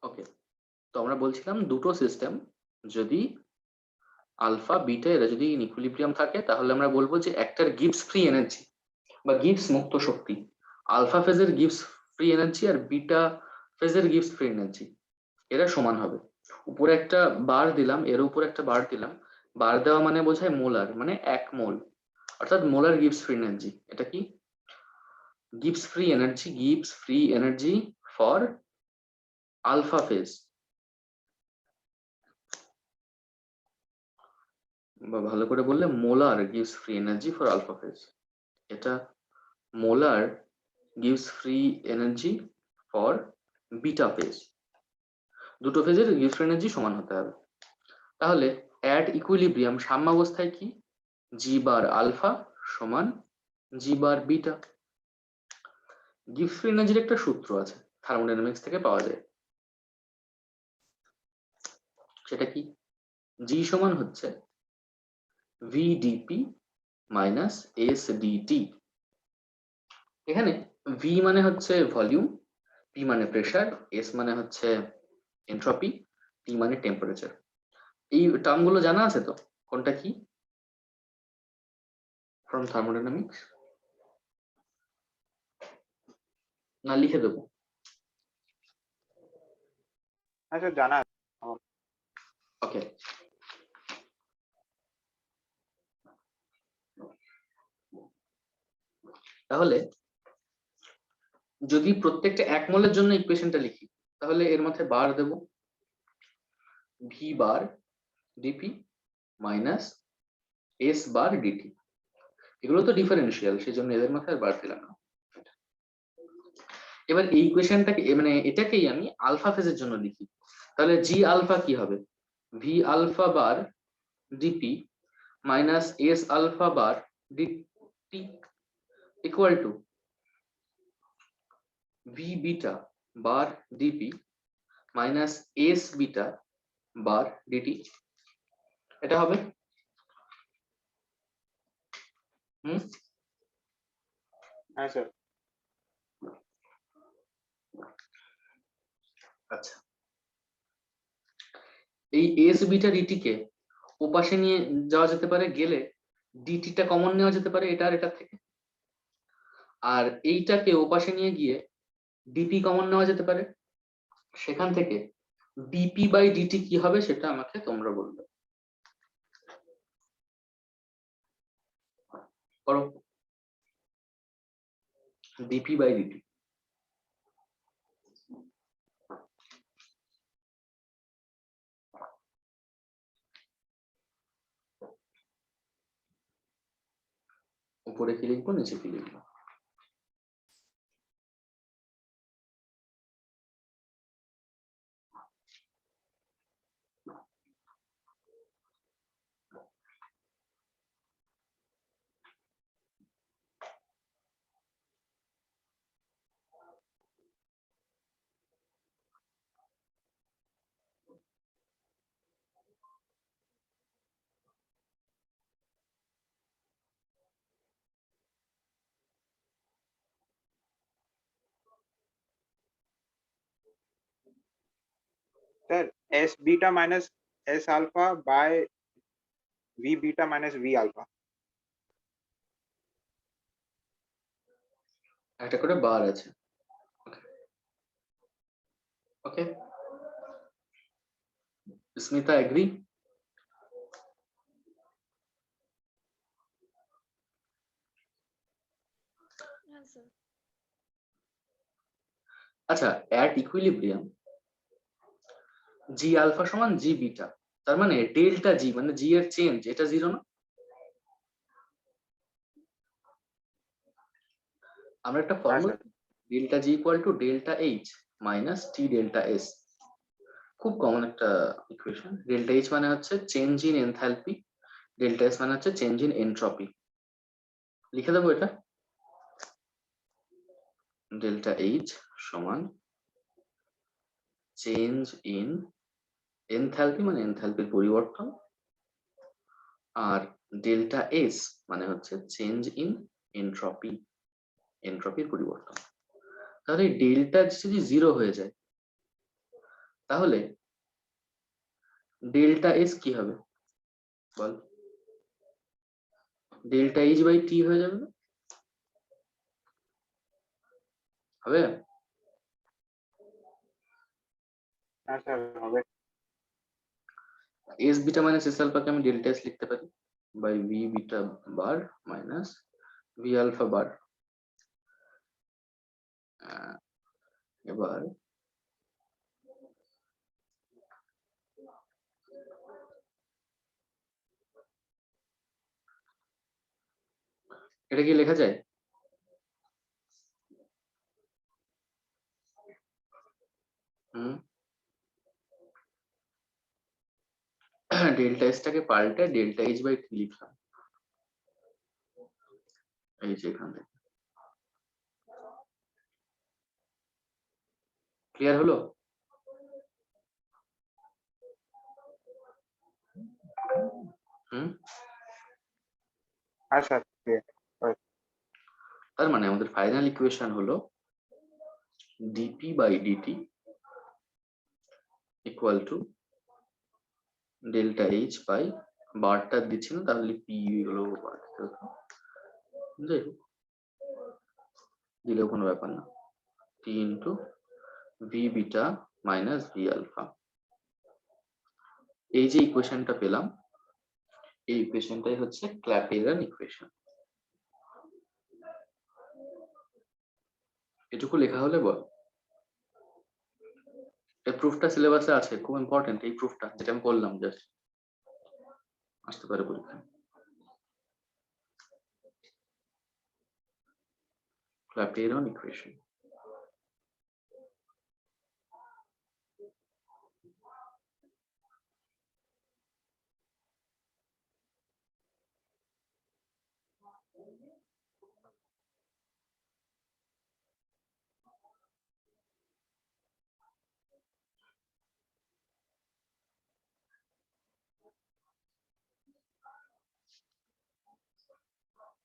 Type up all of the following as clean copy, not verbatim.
ওকে, তো আমরা বলছিলাম দুটো সিস্টেম যদি আলফা বিটা এরা যদি ইন ইকুইলিব্রিয়াম থাকে তাহলে আমরা বলবো যে একটার গিবস ফ্রি এনার্জি বা গিবস মুক্ত শক্তি আলফা ফেজের গিবস ফ্রি এনার্জি আর বিটা ফেজের গিবস ফ্রি এনার্জি এরা সমান হবে। উপরে একটা বার দিলাম, এর উপরে একটা বার দিলাম। বার দেওয়া মানে বোঝায় মোলার, মানে 1 মোল, অর্থাৎ মোলার গিবস ফ্রি এনার্জি। এটা কি? Gibbs free energy for alpha phase, বা ভালো করে বললে মোলার গিভস free energy for alpha phase. এটা মোলার গিভস free energy for beta phase. দুটো ফেজের গিভস ফ্রি এনার্জি সমান হতে হবে। তাহলে অ্যাট ইকুইলিব্রিয়াম সাম্যাবস্থায় কি জি বার আলফা সমান জি বার বিটা। গিভস ফ্রি এনার্জির একটা সূত্র আছে, থার্মোডাইনামিক্স থেকে পাওয়া যায়। সেটা কি? জি সমান হচ্ছে ভিডিপি মাইনাস এস ডিটি। এখানে ভি মানে হচ্ছে ভলিউম, পি মানে প্রেসার, এস মানে হচ্ছে এন্ট্রপি, টি মানে টেম্পারেচার। এই টার্মগুলো জানা আছে তো? কোনটা কি ফ্রম থার্মোডাইনামিক্স? না লিখে দেবো? আচ্ছা, জানা আছে। ওকে, তাহলে যদি প্রত্যেকটা 1 মোলের জন্য ইকুয়েশনটা লিখি তাহলে এর মধ্যে বার দেব, V bar DP minus S bar DT. এগুলো তো ডিফারেন্সিয়াল, সেই জন্য এদের মধ্যে আর বার দিলাম না। এবার এই ইকুয়েশনটাকে মানে এটাকেই আমি আলফা ফেজের জন্য লিখি। তাহলে জি আলফা কি হবে? V alpha bar DP minus S alpha bar DT equal to V beta bar DP minus S beta bar DT. এটা হবে হ্যাঁ স্যার। আচ্ছা, এই এস বিটা ডিটি কে ওপাশে নিয়ে যাওয়া যেতে পারে, গেলে ডিটিটা কমন নেওয়া যেতে পারে এটা আর এটার থেকে। আর এইটাকে ওপাশে নিয়ে গিয়ে ডিপি কমন নেওয়া যেতে পারে, সেখান থেকে ডিপি বাই ডিটি কি হবে সেটা আমাকে তোমরা বলবে। করো, ডিপি বাই ডিটি। উপরে কি লিখবো, নিচে কি লিখবো? Sir, S beta minus S alpha by V beta minus V alpha. একটা করে বার আছে। Okay, Smita agree? আচ্ছা, অ্যাট ইকুইলিব্রিয়াম জি আলফা সমান জি বিটা, তার মানে ডেল্টা জি মানে জি এর চেঞ্জ, এটা জিরো না? আমরা একটা হ্যাঁ formula, sir. Delta G equal to delta H minus T delta S, খুব কমন একটা ইকুয়েশন। ডেল্টা এইচ মানে হচ্ছে change in enthalpy, delta S মানে হচ্ছে চেঞ্জ ইন এনট্রপি। লিখে দেবো এটা, ডেল্টা এইচ সমান চেঞ্জ ইন এনথালপি মানে এনথালপির পরিবর্তন, আর ডেল্টা এস মানে হচ্ছে চেঞ্জ ইন এনট্রপি, এনট্রপির পরিবর্তন। তাহলে ডেল্টা যদি জিরো হয়ে যায় তাহলে ডেল্টা এস কি হবে বল? ডেল্টা এইচ বাই টি হয়ে যাবে না? হবে? হ্যাঁ স্যার হবে। এস বিটা মাইনাস এস আলফাকে আমি ডেল্টা এস লিখতে পারি by V beta bar minus V alpha bar. এবার এটা কি লেখা যায়? হুম, ডেল্টা এসটাকে পাল্টে ডেল্টা এইচ বাই টি লিখলাম, এই যে এখান থেকে। ক্লিয়ার হলো? হুম, হ্যাঁ স্যার তার মানে আমাদের ফাইনাল ইকুয়েশন হলো DP by DT equal to delta H by বারটা দিচ্ছি না, তাহলে পি হলো বার, যাই হোক দিলেও কোনো ব্যাপার না, T into V beta minus V alpha. এই যে ইকুয়েশনটা পেলাম, এই ইকুয়েশনটাই হচ্ছে ক্ল্যাপেরান ইকুয়েশন। এটুকু লেখা হলে বল। এই প্রুফটা সিলেবাসে আছে, খুব ইম্পর্টেন্ট এই প্রুফটা, যেটা আমি করলাম জাস্ট, আসতে পারে পরীক্ষা। ক্ল্যাপেরন ইকুয়েশন।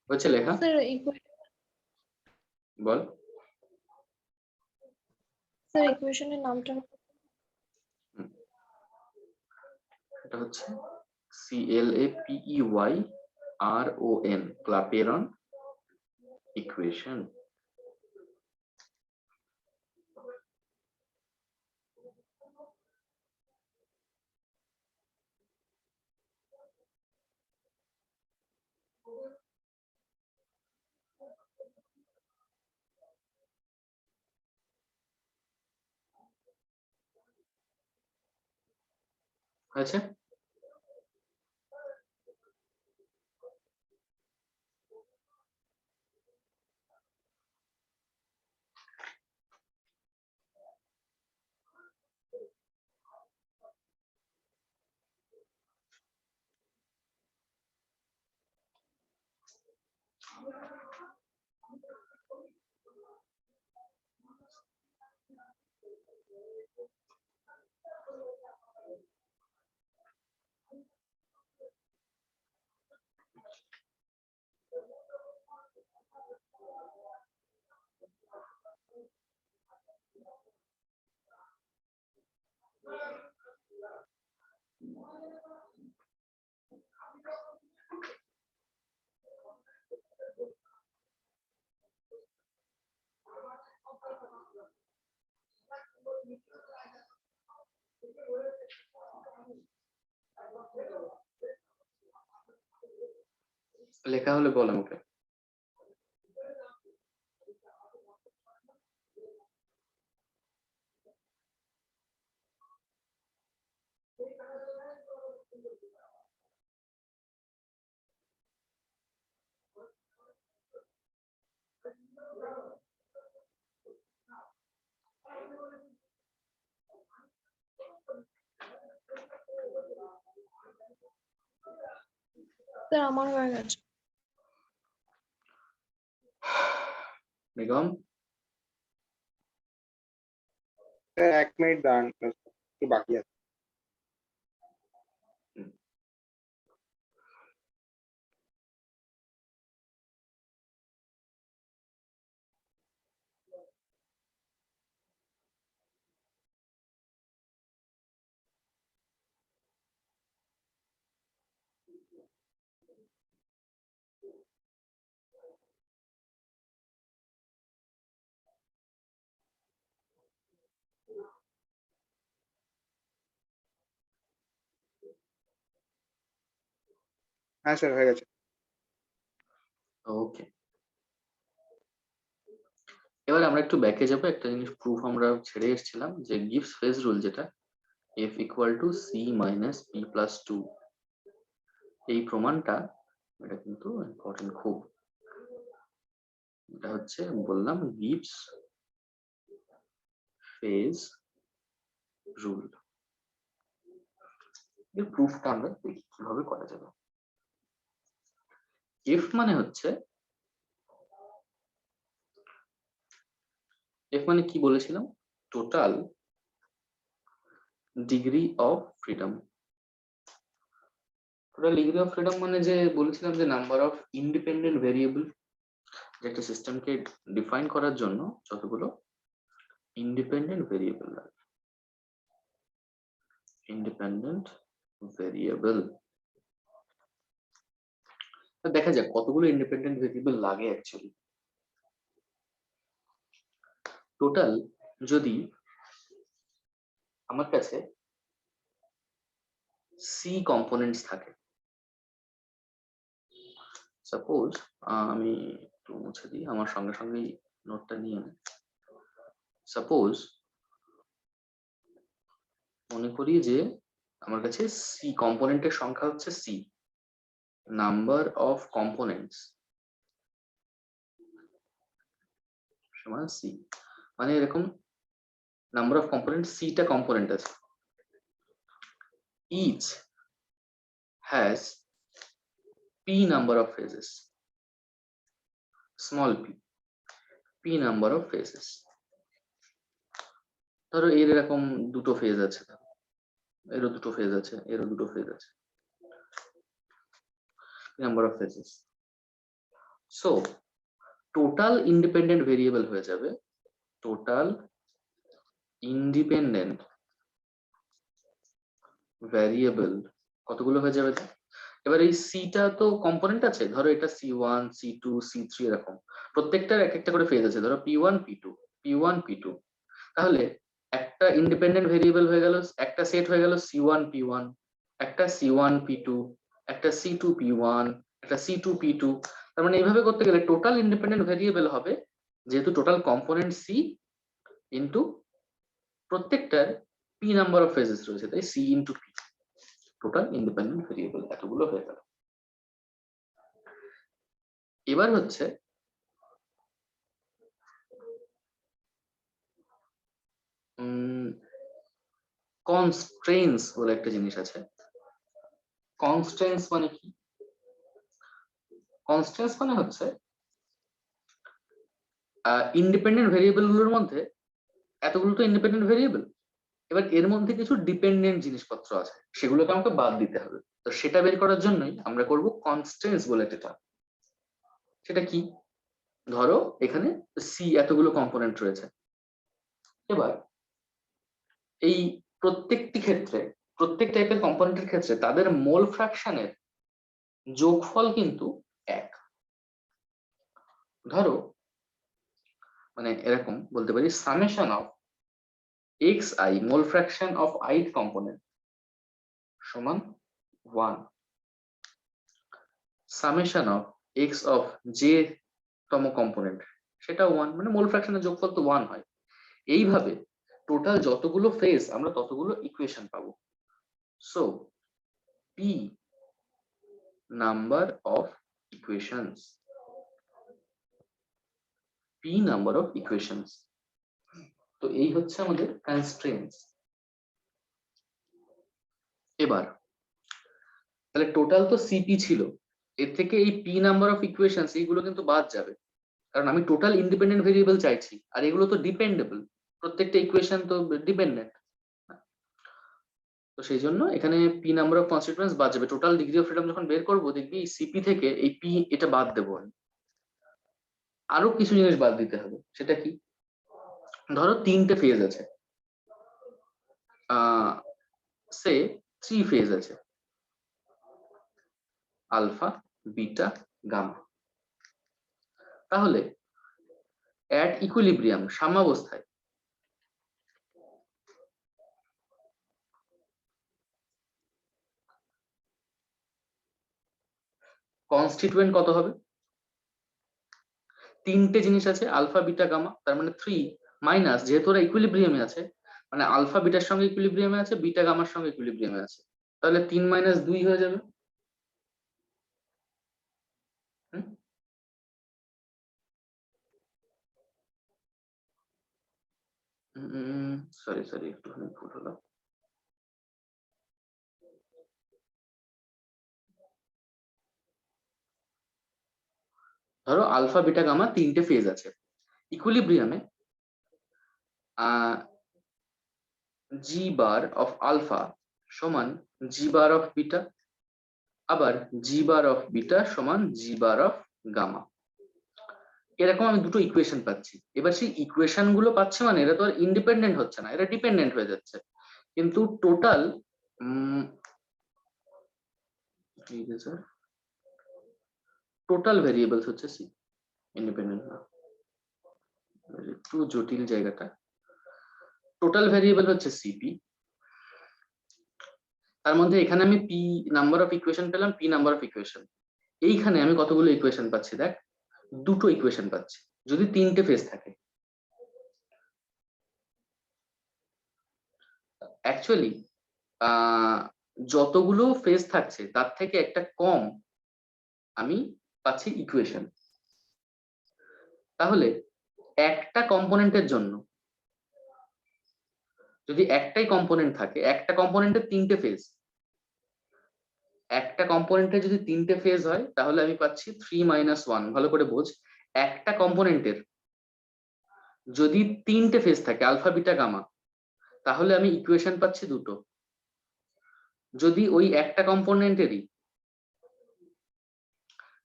হচ্ছে লেখা? স্যার বল। ইকুয়েশনের নামটা এটা হচ্ছে CLAPEYRON, ক্ল্যাপেরন ইকুয়েশন। হয়েছে? লেখা হলে বল আমাকে। স্যার আমার হয়ে গেছে। নিগম, স্যার 1 মিনিট দাঁড়ান, একটু বাকি আছে। হ্যাঁ স্যার হয়ে গেছে। ওকে, এবার আমরা একটু ব্যাকে যাবো। একটা জিনিস প্রুফ আমরা ছেড়ে এসেছিলাম, যে গিভস ফেজ রুল, যেটা f equal to C minus P plus two, এই প্রমাণটা, এটা কিন্তু ইম্পর্টেন্ট খুব। এটা হচ্ছে বললাম গিভস ফেজ রুল। এর প্রুফটা আমরা দেখি কিভাবে করা যাবে। f মানে হচ্ছে, f মানে কি বলেছিলাম, total degree of freedom. Total degree of freedom মানে যে বলেছিলাম যে নাম্বার অফ ইন্ডিপেন্ডেন্ট ভেরিয়েবল, যে একটা সিস্টেমকে ডিফাইন করার জন্য যতগুলো ইন্ডিপেন্ডেন্ট ভেরিয়েবল লাগে, ইন্ডিপেন্ডেন্ট ভেরিয়েবল। দেখা যাক কতগুলো ইন্ডিপেন্ডেন্ট ভেরিয়েবল লাগে অ্যাকচুয়ালি। টোটাল যদি আমার কাছে সি কম্পোনেন্টস থাকে, সাপোজ আমি একটু মুছে দিই, আমার সঙ্গে সঙ্গেই নোটটা নিয়ে নেই। সাপোজ মনে করি যে আমার কাছে সি কম্পোনেন্টের সংখ্যা হচ্ছে সি, নাম্বার অফ কম্পোনেন্টস সমান সি, মানে এরকম নাম্বার অফ কম্পোনেন্ট, সিটা কম্পোনেন্ট আছে, each has p number of phases, small p number of phases। ধরো এর এরকম দুটো ফেজ আছে, এরও দুটো ফেজ আছে, এরও দুটো ফেজ আছে, number of phases. So total independent variable হয়ে যাবে, টোটাল ইন্ডিপেন্ডেন্ট ভ্যারিয়েবল কতগুলো হয়ে যাবে। এবার এই সিটা তো কম্পোনেন্ট আছে, ধরো এটা C1 C2 C3 এরকম, প্রত্যেকটার এক একটা করে ফেজ আছে, ধরো P1 P2 P1 P2। তাহলে একটা ইন্ডিপেন্ডেন্ট ভেরিয়েবল হয়ে গেল, একটা সেট হয়ে গেল C1 P1, একটা C1 P2, একটা C2 P1, একটা C2 P2। তার মানে এইভাবে করতে গেলে টোটাল ইন্ডিপেন্ডেন্ট ভেরিয়েবল হবে, যেহেতু টোটাল কম্পোনেন্ট সি ইন্টু প্রত্যেকটার পি নাম্বার অফ ফেজেস রয়েছে, তাই C into P, total independent variable এতগুলো হয়ে গেল। এবার হচ্ছে কনস্ট্রেন্টস বলে একটা জিনিস আছে। কনস্ট্রেন্টস মানে কি? কনস্ট্রেন্টস মানে হচ্ছে ইন্ডিপেন্ডেন্ট ভেরিয়েবল গুলোর মধ্যে, এতগুলো তো ইন্ডিপেন্ডেন্ট ভেরিয়েবল, এবার এর মধ্যে কিছু ডিপেন্ডেন্ট জিনিসপত্র আছে, সেগুলোকে আমাকে বাদ দিতে হবে। তো সেটা বের করার জন্যই আমরা করব কনস্ট্রেন্টস বলে একটা টার্ম। সেটা কি? ধরো এখানে সি এতগুলো কম্পোনেন্ট রয়েছে, এবার এই প্রত্যেকটি ক্ষেত্রে, প্রত্যেক টাইপের কম্পোনেন্টের ক্ষেত্রে তাদের মোল ফ্র্যাকশনের যোগফল কিন্তু এক। ধরো মানে এরকম বলতে পারি, summation of xi mole fraction of ith component সমান 1, summation of x of j তম কম্পোনেন্ট সেটা 1, মানে মোল ফ্র্যাকশনের যোগফল তো 1 হয়। এইভাবে টোটাল যতগুলো ফেজ আমরা ততগুলো ইকুয়েশন পাবো। So p number of equations, p number of equations. তো এই হচ্ছে আমাদের কনস্ট্রেন্টস। এবার তাহলে টোটাল তো সিপি ছিল, এর থেকে এই p নাম্বার অফ ইকুয়েশনস এইগুলো কিন্তু বাদ যাবে, কারণ আমি টোটাল ইন্ডিপেন্ডেন্ট ভেরিয়েবল চাইছি, আর এগুলো তো ডিপেন্ডেবল, প্রত্যেকটা ইকুয়েশন তো ডিপেন্ডেন্ট। তো সেই জন্য এখানে পি নাম্বার অফ কনস্টিটিউয়েন্টস বাদ যাবে। টোটাল ডিগ্রি অফ ফ্রিডম যখন বের করবো, দেখবি এই সিপি থেকে এই পি এটা বাদ দেবো আমি। আরো কিছু জিনিস বাদ দিতে হবে, সেটা কি? ধরো তিনটে ফেজ আছে, সে 3 ফেজ আছে, আলফা বিটা গামা। তাহলে অ্যাট ইকুইলিব্রিয়াম, সাম্যাবস্থায়, কনস্টিটুয়েন্ট কত হবে? তিনটে জিনিস আছে, আলফা বিটা গামা, তার মানে 3 মাইনাস, যেহেতু ওরা ইকুইলিব্রিয়ামে আছে, মানে আলফা বিটার সঙ্গে ইকুইলিব্রিয়ামে আছে, বিটা গামার সঙ্গে ইকুইলিব্রিয়ামে আছে, তাহলে 3 মাইনাস 2 হয়ে যাবে। সরি একটুখানি ভুল হলো। ধরো আলফা বিটা গামা তিনটে ফেজ আছে, ইকুইলিব্রিয়ামে জি বার অফ আলফা সমান জি বার অফ বিটা, আবার জি বার অফ বিটা সমান জি বার অফ গামা। এরকম আমি দুটো ইকুয়েশন পাচ্ছি। এবার সেই ইকুয়েশন গুলো পাচ্ছি মানে এরা তো আর ইন্ডিপেন্ডেন্ট হচ্ছে না, এরা ডিপেন্ডেন্ট হয়ে যাচ্ছে, কিন্তু টোটাল টোটাল ভেরিয়েবলস হচ্ছে সি, ইন্ডিপেন্ডেন্ট না, একটু জটিল জায়গাটা। টোটাল ভেরিয়েবল হচ্ছে সিপি, তার মধ্যে এখানে আমি পি নাম্বার অফ ইকুয়েশন পেলাম, পি নাম্বার অফ ইকুয়েশন। এইখানে আমি কতগুলো ইকুয়েশন পাচ্ছি দেখ, দুটো ইকুয়েশন পাচ্ছি যদি তিনটে ফেজ থাকে। অ্যাকচুয়ালি যতগুলো ফেজ থাকছে তার থেকে একটা কম আমি পাচ্ছি ইকুয়েশন। তাহলে একটা কম্পোনেন্টের জন্য যদি একটাই কম্পোনেন্ট থাকে, একটা কম্পোনেন্টের তিনটে ফেজ, একটা কম্পোনেন্টে যদি তিনটে ফেজ হয় তাহলে আমি পাচ্ছি 3 মাইনাস 1। ভালো করে বোঝ, একটা কম্পোনেন্টের যদি তিনটে ফেজ থাকে আলফা বিটা গামা, তাহলে আমি ইকুয়েশন পাচ্ছি দুটো। যদি ওই একটা কম্পোনেন্টেরই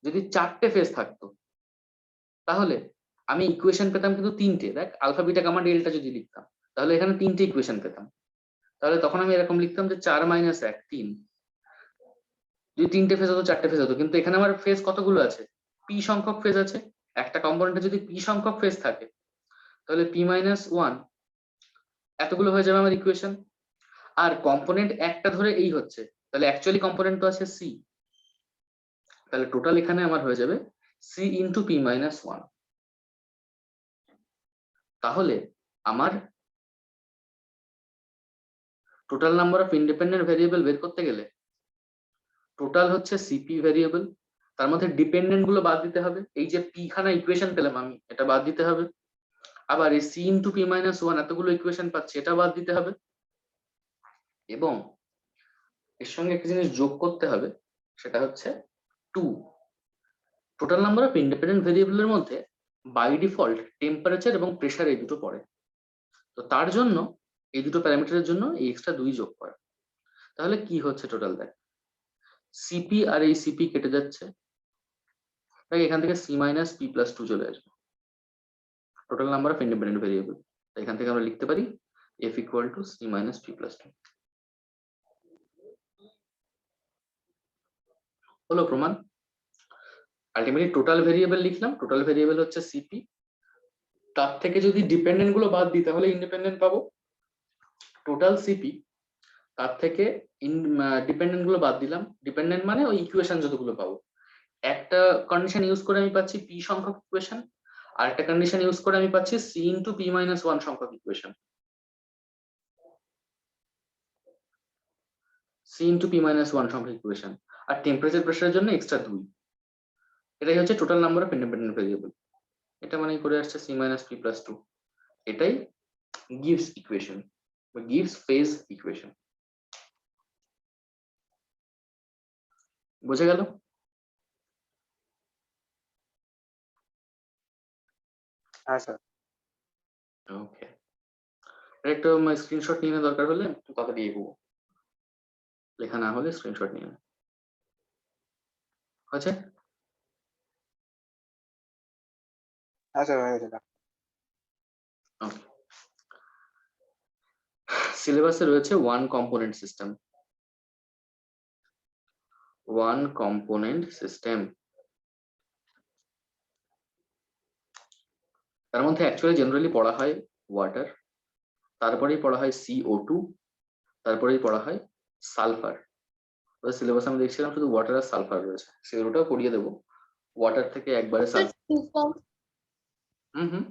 যদি চারটে ফেজ থাকতো তাহলে আমি ইকুয়েশন পেতাম কিন্তু তিনটে। দেখ আলফা বিটা গামা ডেল্টা যদি লিখতাম তাহলে এখানে তিনটে ইকুয়েশন পেতাম, তাহলে তখন আমি এরকম লিখতাম যে 4 মাইনাস 1 3। যদি তিনটে ফেজ হতো চারটে ফেজ হতো, কিন্তু এখানে আমার ফেজ কতগুলো আছে, পি সংখ্যক ফেজ আছে। একটা কম্পোনেন্টে যদি পি সংখ্যক ফেজ থাকে তাহলে পি মাইনাস 1 এতগুলো হয়ে যাবে আমার ইকুয়েশন। আর কম্পোনেন্ট একটা ধরে এই হচ্ছে, তাহলে অ্যাকচুয়ালি কম্পোনেন্ট তো আছে সি, তাহলে টোটাল এখানে আমার হয়ে যাবে সি ইন্টু পি মাইনাস 1। তাহলে আমার total number of independent variable বের করতে গেলে টোটাল হচ্ছে সিপি ভেরিয়েবল, তার মধ্যে ডিপেন্ডেন্ট গুলো বাদ দিতে হবে। এই যে পি খানা ইকুয়েশন পেলাম আমি, এটা বাদ দিতে হবে। আবার এই সি ইন্টু পি মাইনাস 1 এতগুলো ইকুয়েশন পাচ্ছি, এটা বাদ দিতে হবে। এবং এর সঙ্গে একটা জিনিস যোগ করতে হবে, সেটা হচ্ছে 2। টোটাল নাম্বার অফ ইন্ডিপেন্ডেন্ট ভেরিয়েবলের মধ্যে বাই ডিফল্ট টেম্পারেচার এবং প্রেসার এই দুটো পড়ে, তো তার জন্য এই দুটো প্যারামিটারের জন্য এই এক্সট্রা 2 যোগ করা। তাহলে কি হচ্ছে টোটাল দেখ, সিপি আর এই সিপি কেটে যাচ্ছে, তাই এখান থেকে সি মাইনাস পি প্লাস 2 চলে আসবে, total number of independent variable. এখান থেকে আমরা লিখতে পারি F equal to C minus P plus 2। হলো প্রমাণ। আলটিমেটলি টোটাল ভেরিয়েবল লিখলাম, টোটাল ভেরিয়েবল হচ্ছে সিপি, তার থেকে যদি ডিপেন্ডেন্ট গুলো বাদ দিই তাহলে ইন্ডিপেন্ডেন্ট পাবো। টোটাল সিপি, তার থেকে ডিপেন্ডেন্ট গুলো বাদ দিলাম, ডিপেন্ডেন্ট মানে ওই ইকুয়েশন যতগুলো পাবো। একটা কন্ডিশন ইউজ করে আমি পাচ্ছি পি সংখ্যক ইকুয়েশন, আর একটা কন্ডিশন ইউজ করে আমি পাচ্ছি সি ইন্টু পি মাইনাস 1 সংখ্যক equation. C into P minus 1 সংখ্যক ইকুয়েশন, আর টেম্পারেচার প্রেসারের জন্য এক্সট্রা 2। এটাই হচ্ছে total number of independent variable. এটা মানে করে আসছে সি মাইনাস পি প্লাস 2। এটাই গিভস ইকুয়েশন বা গিভস ফেজ ইকুয়েশন। বুঝে গেল? হ্যাঁ স্যার। ওকে, একটা স্ক্রিনশট নিয়ে দরকার হলে কথা দিয়ে দেবো, লেখা না হলে স্ক্রিনশট নিয়ে আছে। হ্যাঁ স্যার হয়ে গেছে। ওকে, সিলেবাসে রয়েছে one component system. One component system, তার মধ্যে অ্যাকচুয়ালি জেনারেলি পড়া হয় ওয়াটার, তারপরেই পড়া হয় CO2, তারপরেই পড়া হয় সালফার। সিলেবাস আমি দেখছিলাম শুধু ওয়াটার আর সালফার রয়েছে, সেগুলোটাও করিয়ে দেবো। ওয়াটার থেকে একবারে Sir, সালফার। হুম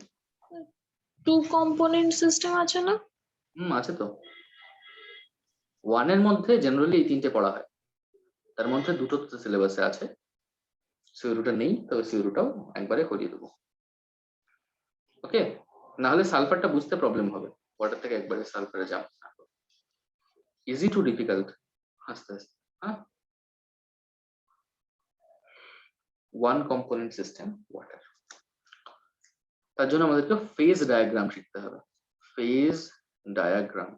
two component system আছে না? আছে তো। ওয়ানের মধ্যে জেনারেলি এই তিনটে পড়া হয়, তার মধ্যে দুটো তো সিলেবাসে আছে, সিওরুটা নেই, তবে সিওরুটাও একবারে করিয়ে দেবো। ওকে, না হলে সালফারটা বুঝতে প্রবলেম হবে, ওয়াটার থেকে একবারে সালফারে যাও। ইজি টু ডিফিকাল্ট, আস্তে আস্তে। হ্যাঁ, ওয়ান কম্পোনেন্ট সিস্টেম ওয়াটার, তার জন্য আমাদেরকে ফেজ ডায়াগ্রাম শিখতে হবে। ফেজ ডায়াগ্রাম,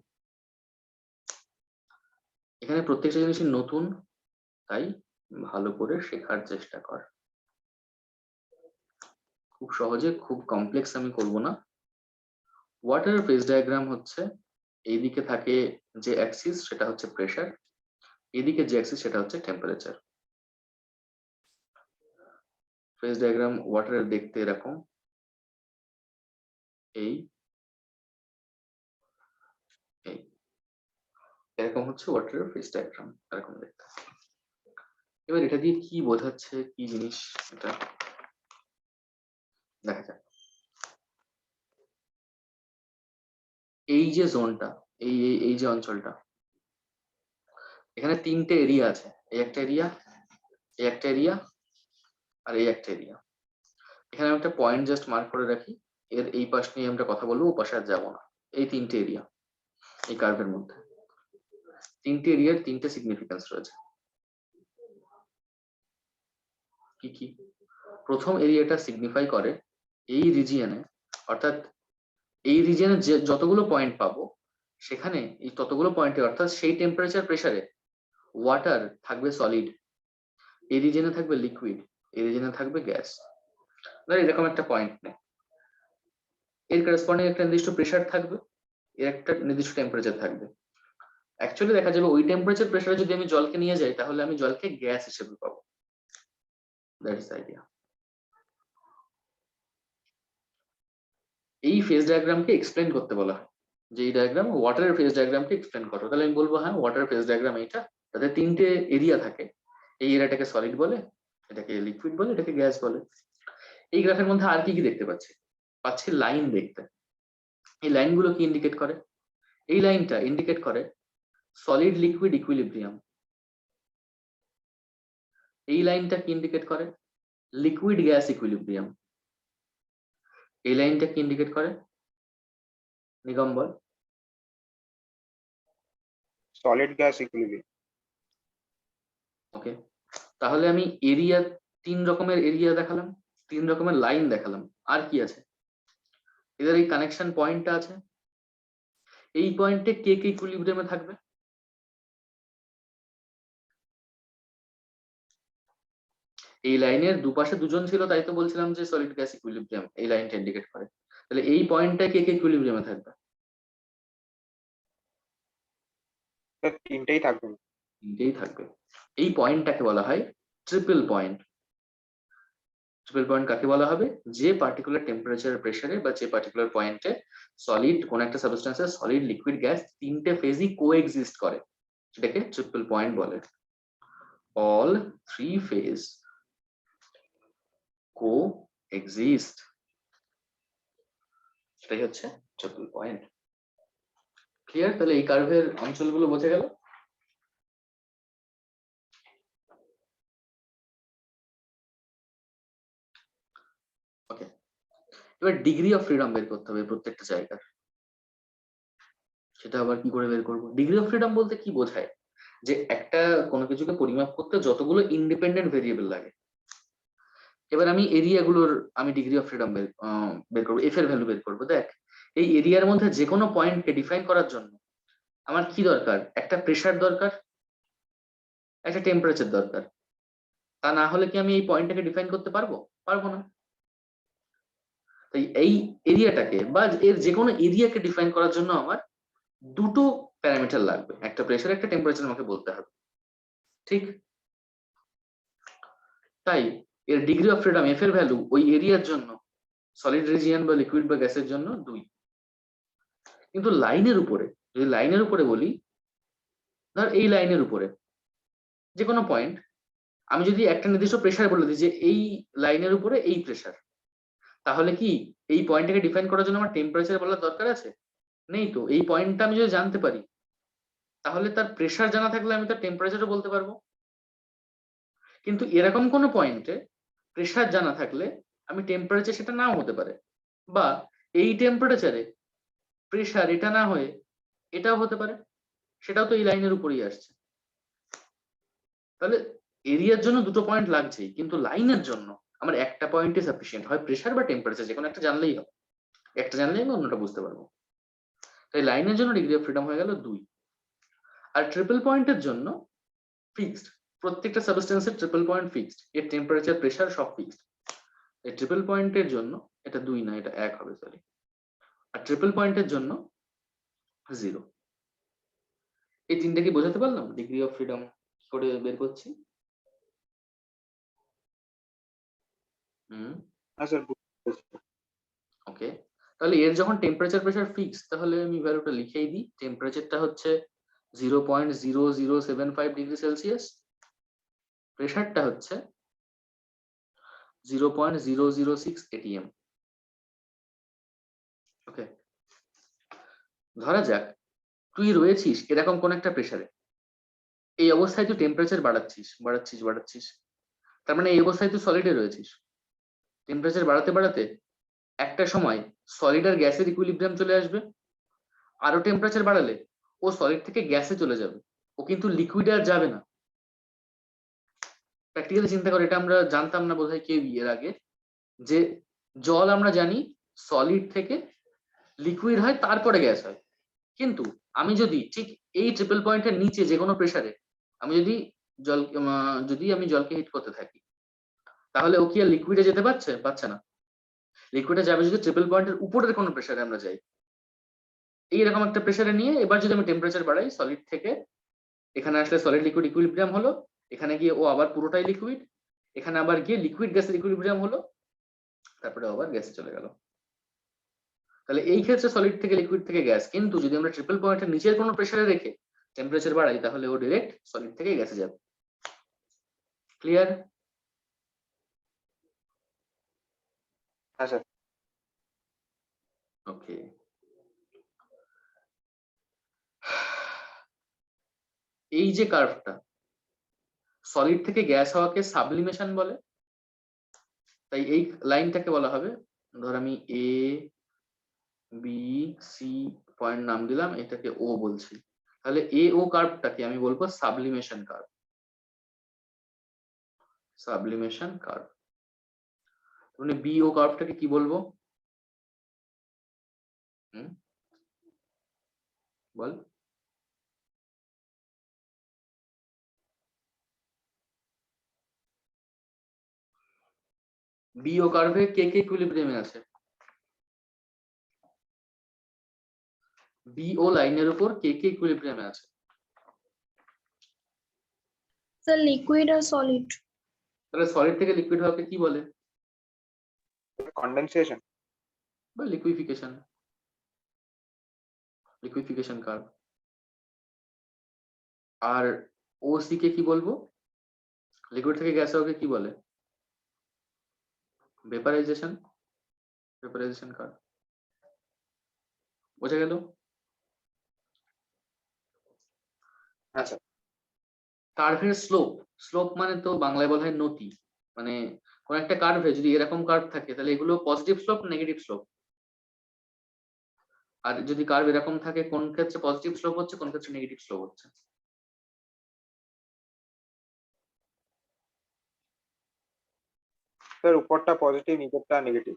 এখানে প্রত্যেকটা জিনিসই নতুন, তাই ভালো করে শেখার চেষ্টা কর। খুব সহজে, খুব কমপ্লেক্স আমি করব না। ওয়াটার ফেজ ডায়াগ্রাম হচ্ছে, এইদিকে থাকে যে অ্যাক্সিস সেটা হচ্ছে প্রেসার, এদিকে যে অ্যাক্সিস সেটা হচ্ছে টেম্পারেচার। ফেজ ডায়াগ্রাম ওয়াটারের দেখতে এরকম, এই এই এরকম হচ্ছে ওয়াটারের ফেজ ডায়াগ্রাম, এরকম দেখতে। এবার এটা দিয়ে কি বোঝাচ্ছে, কি জিনিস এটা দেখা যাক। এই যে জোনটা, এই এই এই যে অঞ্চলটা, এখানে তিনটে এরিয়া আছে, এই একটা এরিয়া, এই একটা এরিয়া, আর এই একটা এরিয়া। এখানে আমি একটা পয়েন্ট জাস্ট মার্ক করে রাখি, এর এই পাশ নিয়ে আমরা কথা বলবো, ও পাশে আর যাবো না। এই তিনটে এরিয়া, এই কার্ভের মধ্যে তিনটে এরিয়ার তিনটে সিগনিফিকেন্স রয়েছে। কি কি? প্রথম এরিয়াটা সিগনিফাই করে এই রিজিয়নে, অর্থাৎ এই রিজিয়নে যে যতগুলো পয়েন্ট পাবো সেখানে এই ততগুলো পয়েন্টে, অর্থাৎ সেই টেম্পারেচার প্রেসারে ওয়াটার থাকবে সলিড, এই রিজিয়নে থাকবে লিকুইড, এই রিজিয়নে থাকবে গ্যাস। ধর এরকম একটা পয়েন্ট নেই, এর করেসপন্ডিং একটা নির্দিষ্ট প্রেসার থাকবে, এর একটা নির্দিষ্ট টেম্পারেচার থাকবে। অ্যাকচুয়ালি দেখা যাবে ওই টেম্পারেচার প্রেসারে যদি আমি জলকে নিয়ে যাই তাহলে আমি জলকে গ্যাস হিসেবে পাবো। That is idea. এই ফেজ ডায়াগ্রামকে এক্সপ্লেন করতে বলা হয়, যে এই ডায়াগ্রাম ওয়াটারের ফেজ ডায়াগ্রামকে এক্সপ্লেন করো, তাহলে আমি বলবো হ্যাঁ ওয়াটারের ফেজ ডায়াগ্রাম এইটা, তাতে তিনটে এরিয়া থাকে, এই এরিয়াটাকে সলিড বলে, এটাকে লিকুইড বলে, এটাকে গ্যাস বলে। এই গ্রাফের মধ্যে আর কি কি দেখতে পাচ্ছি লাইন দেখতে। এই লাইনগুলো কি ইন্ডিকেট করে? এই লাইনটা ইন্ডিকেট করে সলিড লিকুইড ইকুইলিব্রিয়াম। এই লাইনটা কি ইন্ডিকেট করে? Liquid gas equilibrium. এই লাইনটা কি ইন্ডিকেট করে নিগম বল? Solid gas equilibrium. ওকে, তাহলে আমি এরিয়া, তিন রকমের এরিয়া দেখালাম, তিন রকমের লাইন দেখালাম, আর কি আছে? এদের এই কানেকশন পয়েন্টটা আছে, এই পয়েন্টে কে কে ইকুইলিব্রিয়ামে থাকবে? এই লাইনের দুপাশে দুজন ছিল, তাই তো বলছিলাম যে সলিড গ্যাস ইকুইলিব্রিয়াম এই লাইনটা ইন্ডিকেট করে। তাহলে এই পয়েন্টটা কে কে ইকুইলিব্রিয়ামে থাকবে? তিনটেই থাকবে। তিনটেই থাকবে। এই পয়েন্টটাকে বলা হয় ট্রিপল পয়েন্ট। ট্রিপল পয়েন্ট কাকে বলা হবে? যে পার্টিকুলার টেম্পারেচার প্রেসারে বা যে পার্টিকুলার পয়েন্টে সলিড, কোন একটা সাবস্টেন্সের সলিড লিকুইড গ্যাস তিনটে ফেজই কোএক্সিস্ট করে, সেটাকে ট্রিপল পয়েন্ট বলে। অল থ্রি ফেজ কোএক্সিস্ট, সেটাই হচ্ছে ট্রিপল পয়েন্ট। ক্লিয়ার? তাহলে এই কার্ভের অঞ্চলগুলো বোঝা গেল। ওকে, এবার ডিগ্রি অফ ফ্রিডম বের করতে হবে প্রত্যেকটা জায়গার। সেটা আবার কি করে বের করব? ডিগ্রি অফ ফ্রিডম বলতে কি বোঝায়? যে একটা কোনো কিছুকে পরিমাপ করতে যতগুলো ইন্ডিপেন্ডেন্ট ভেরিয়েবল লাগে। এবার আমি এরিয়াগুলোর আমি ডিগ্রি অফ ফ্রিডম বের করবো, এফ এর ভ্যালু বের করবো। দেখ, এই এরিয়ার মধ্যে যে কোনো পয়েন্টকে ডিফাইন করার জন্য আমার কি দরকার? একটা প্রেসার দরকার, একটা টেম্পারেচার দরকার। তা না হলে কি আমি এই পয়েন্টটাকে ডিফাইন করতে পারবো? পারবো না। তাই এই এরিয়াটাকে বা এর যে কোনো এরিয়াকে ডিফাইন করার জন্য আমার দুটো প্যারামিটার লাগবে, একটা প্রেসার একটা টেম্পারেচার আমাকে বলতে হবে, ঠিক? তাই এর ডিগ্রি অফ ফ্রিডম এফ এর ভ্যালু ওই এরিয়ার জন্য, সলিড রিজিয়ন বা লিকুইড বা গ্যাসের জন্য 2। কিন্তু লাইনের উপরে, যদি লাইনের উপরে বলি, ধর এই লাইনের উপরে, যে কোনো পয়েন্ট আমি যদি একটা নির্দিষ্ট প্রেসার বলে দিই যে এই লাইনের উপরে এই প্রেসার, তাহলে কি এই পয়েন্টটাকে ডিফাইন করার জন্য আমার টেম্পারেচার বলার দরকার আছে? নেই তো। এই পয়েন্টটা আমি যদি জানতে পারি তাহলে তার প্রেসার জানা থাকলে আমি তার টেম্পারেচারও বলতে পারবো। কিন্তু এরকম কোনো পয়েন্টে প্রেসার জানা থাকলে আমি টেম্পারেচার সেটা নাও হতে পারে, বা এই টেম্পারেচারে প্রেসার এটা না হয়ে এটাও হতে পারে, সেটাও তো এই লাইনের উপরেই আসছে। তাহলে এরিয়ার জন্য দুটো পয়েন্ট লাগছেই, কিন্তু লাইনের জন্য আমার একটা পয়েন্টই সাফিসিয়েন্ট, হয় প্রেসার বা টেম্পারেচার, যে কোনো একটা জানলেই হবে। একটা জানলেই আমি অন্যটা বুঝতে পারবো। তাই লাইনের জন্য ডিগ্রি অফ ফ্রিডম হয়ে গেল 2। আর ট্রিপল পয়েন্টের জন্য ফিক্সড, প্রত্যেকটা সাবস্টেন্সের ট্রিপল পয়েন্ট ফিক্সড, এর টেম্পারেচার প্রেসার সব ফিক্সড। এই ট্রিপল পয়েন্টের জন্য এটা 2 না, এটা 1 হবে, সরি। আর ট্রিপল পয়েন্টের জন্য 0। এই তিনটা কি বোঝাতে পারলাম ডিগ্রি অফ ফ্রিডম কি করে বের করছি? হ্যাঁ স্যার। ওকে, তাহলে এর যখন টেম্পারেচার প্রেসার ফিক্স, তাহলে আমি ভ্যালুটা লিখেই দিই। টেম্পারেচারটা হচ্ছে 0.0075 ডিগ্রি সেলসিয়াস, প্রেসারটা হচ্ছে 0.006 atm। ওকে, ধরা যাক তুই রয়েছিস এরকম কোন একটা প্রেসারে, এই অবস্থায় তুই টেম্পারেচার বাড়াচ্ছিস বাড়াচ্ছিস বাড়াচ্ছিস, তার মানে এই অবস্থায় তুই সলিডে রয়েছিস। টেম্পারেচার বাড়াতে বাড়াতে একটা সময় সলিড আর গ্যাসের ইকুইলিব্রিয়াম চলে আসবে। আরো টেম্পারেচার বাড়ালে ও সলিড থেকে গ্যাসে চলে যাবে, ও কিন্তু লিকুইডে আর যাবে না। প্র্যাকটিক্যালি চিন্তা করে, এটা আমরা জানতাম না বোধহয় কেউ এর আগে, যে জল আমরা জানি সলিড থেকে লিকুইড হয় তারপরে গ্যাস হয়। কিন্তু আমি যদি ঠিক এই ট্রিপল পয়েন্টের নিচে যে কোনো প্রেসারে আমি যদি আমি জলকে হিট করতে থাকি, তাহলে ও কি আর লিকুইডে যেতে পারছে না। লিকুইডে যাবে যদি ট্রিপল পয়েন্টের উপরের কোনো প্রেসারে আমরা যাই। এইরকম একটা প্রেসারে নিয়ে এবার যদি আমি টেম্পারেচার বাড়াই সলিড থেকে, এখানে আসলে সলিড লিকুইড ইকুইলিব্রিয়াম হলো, এখানে গিয়ে ও আবার পুরোটাই লিকুইড, এখানে আবার গিয়ে লিকুইড গ্যাসের ইকুইলিব্রিয়াম হলো, তারপরে আবার গ্যাসে চলে গেল। তাহলে এই ক্ষেত্রে সলিড থেকে লিকুইড থেকে গ্যাস। কিন্তু যদি আমরা ট্রিপল পয়েন্টের নিচের কোনো প্রেসারে রেখে টেম্পারেচার বাড়াই, তাহলে ও ডাইরেক্ট সলিড থেকে গ্যাসে যাবে। ক্লিয়ার? হ্যাঁ স্যার। ওকে, এই যে কার্ভটা, সলিড থেকে গ্যাস হওয়াকে সাবলিমেশন বলে। তাই এই লাইনটাকে বলা হবে, ধর আমি এ বি সি পয়েন্ট নাম দিলাম, এটাকে ও বলছি, তাহলে এ ও কার্ভটাকে আমি বলবো সাবলিমেশন কার্ভ। Sublimation curve. মানে বি ও কার্ভটাকে কি বলবো? বল। বি ও কার্ভে কে কে ইকুইলিব্রিয়ামে আছে? বি ও লাইনের উপর কে কে ইকুইলিব্রিয়ামে আছে? স্যার লিকুইড আর সলিড। তাহলে সলিড থেকে লিকুইড হওয়াকে কি বলে? কন্ডেনসেশন বা লিকুইফিকেশন। Liquefaction curve. আর ও সি কে কি বলবো? লিকুইড থেকে গ্যাস হওয়াকে কি বলে? ভেপারাইজেশন। Vaporisation curve. বোঝা গেল? আচ্ছা। কার্ভের স্লোপ, স্লোপ মানে তো বাংলায় বলা হয় নতি। মানে কোন একটা কার্ভে যদি এরকম কার্ভ থাকে, তাহলে এগুলো পজিটিভ স্লোপ নেগেটিভ স্লোপ। আর যদি কার্ভ এরকম থাকে, কোন ক্ষেত্রে পজিটিভ স্লোপ হচ্ছে, কোন ক্ষেত্রে নেগেটিভ স্লোপ হচ্ছে। স্যার উপরটা পজিটিভ, নিচেরটা নেগেটিভ।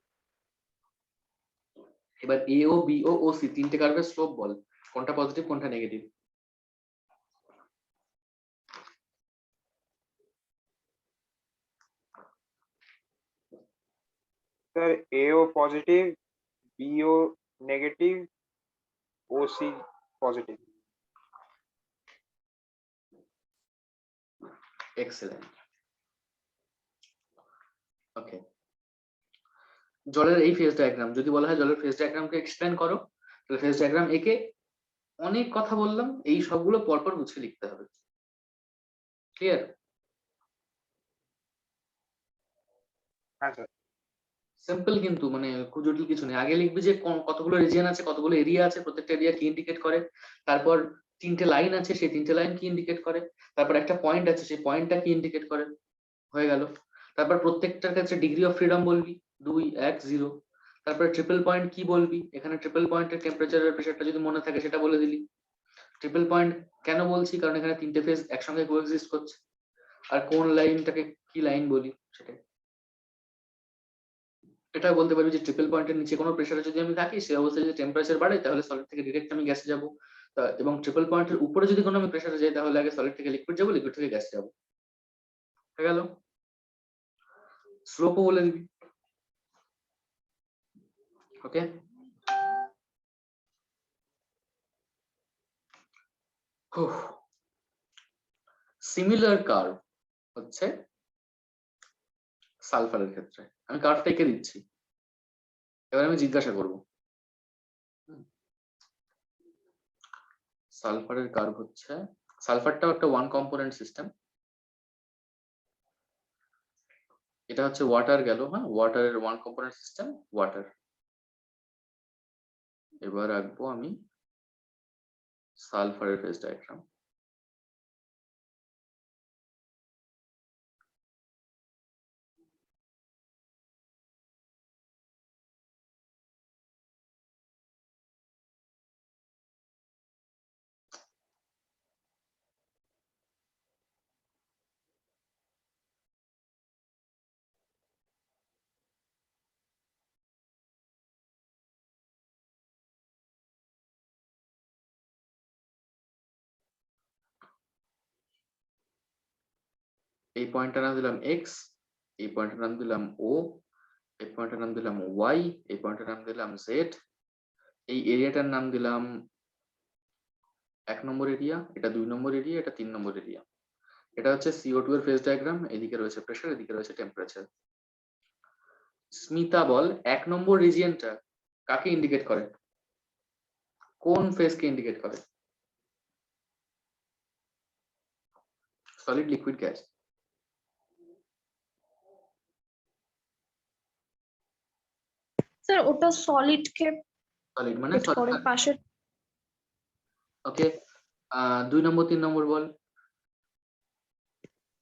এবার এ ও বি ও ও সি তিনটে কার্ভের স্লোপ বল, কোনটা পজিটিভ কোনটা negative? Sir AO positive, BO negative, OC positive. Excellent. Okay, জলের এই ফেজ ডায়াগ্রাম যদি বলা হয় জলের ফেজ ডায়াগ্রামকে এক্সপ্লেন করো, তাহলে ফেজ ডায়াগ্রাম একে অনেক কথা বললাম, এই সবগুলো পরপর গুছিয়ে লিখতে হবে। ক্লিয়ার? হ্যাঁ স্যার। সিম্পল, কিন্তু মানে খুব জটিল কিছু নেই। আগে লিখবি যে কতগুলো রিজিয়ন আছে, কতগুলো এরিয়া আছে, প্রত্যেকটা এরিয়া কি ইন্ডিকেট করে, তারপর তিনটে লাইন আছে, সেই তিনটে লাইন কি ইন্ডিকেট করে, তারপর একটা পয়েন্ট আছে, সেই পয়েন্টটা কি ইন্ডিকেট করে, হয়ে গেল। তারপর প্রত্যেকটার ক্ষেত্রে ডিগ্রি অফ ফ্রিডম বলবি 2 1 0। তারপর ট্রিপল পয়েন্ট কি বলবি, এখানে ট্রিপল পয়েন্টের টেম্পারেচার আর প্রেসারটা যদি মনে থাকে সেটা বলে দিলি। ট্রিপল পয়েন্ট কেন বলছি, কারণ এখানে তিনটে ফেজ একসঙ্গে কোএক্সিস্ট করছে। আর কোন লাইনটাকে কি লাইন বলি সেটা। এটা বলতে পারবি যে ট্রিপল পয়েন্টের নিচে কোনো প্রেসারে যদি আমি থাকি, সেই অবস্থায় যদি টেম্পারেচার বাড়ে তাহলে সলিড থেকে ডিরেক্ট আমি গ্যাসে যাব, এবং ট্রিপল পয়েন্টের উপরে যদি কোনো আমি প্রেসারে যাই তাহলে আগে সলিড থেকে লিকুইড যাব, লিকুইড থেকে গ্যাসে যাব। হয়ে গেল। স্লোপও বলে দিবি। ওকে, সিমিলার কার্ভ হচ্ছে সালফারের ক্ষেত্রে। আমি কার্ভটা এঁকে দিচ্ছি, এবার আমি জিজ্ঞাসা করব। সালফারের কার্ভ হচ্ছে, সালফারটাও একটা ওয়ান কম্পোনেন্ট সিস্টেম। এটা হচ্ছে ওয়াটার গেল, হ্যাঁ, ওয়াটারের ওয়ান কম্পোনেন্ট সিস্টেম ওয়াটার। এবার আঁকবো আমি সালফারের ফেজ ডায়াগ্রাম। এই পয়েন্টটার নাম দিলাম এক্স, এই পয়েন্টটার নাম দিলাম ও, এই পয়েন্টটার নাম দিলাম ওয়াই, এই পয়েন্টটার নাম দিলাম জেড, এই এরিয়াটার নাম দিলাম 1 নম্বর এরিয়া, এটা 2 নম্বর এরিয়া, এটা 3 নম্বর এরিয়া। এটা হচ্ছে CO2 এর ফেজ ডায়াগ্রাম। এদিকে রয়েছে প্রেসার, এদিকে রয়েছে টেম্পারেচার। স্মিতা বল, 1 নম্বর রিজিয়নটা কাকে ইন্ডিকেট করে, কোন ফেজকে ইন্ডিকেট করে? Solid, liquid, gas? স্যার ওটা সলিড কে সলিড মানে hit করে পাশে। ওকে, 2 নম্বর 3 নম্বর বল।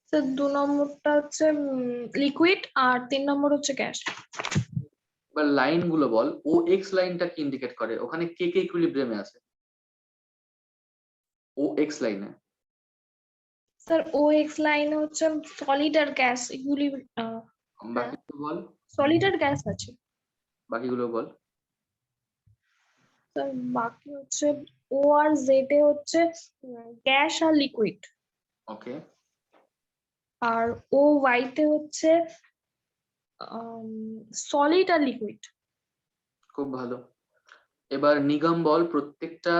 স্যার 2 নম্বরটা হচ্ছে লিকুইড আর 3 নম্বর হচ্ছে গ্যাস। এবার লাইন গুলো বল, ও এক্স লাইনটা কি ইন্ডিকেট করে, ওখানে কে কে ইকুইলিব্রিয়ামে আছে ও এক্স লাইনে? স্যার ও এক্স লাইন হচ্ছে সলিড আর গ্যাস এগুলি, বাকিগুলো বল, সলিড আর গ্যাস আছে। বাকিগুলো বল। স্যার বাকি হচ্ছে ও আর জেড এ হচ্ছে গ্যাস আর লিকুইড, ওকে, আর ও ওয়াই তে হচ্ছে সলিড আর লিকুইড। খুব ভালো। এবার নিগম বল, প্রত্যেকটা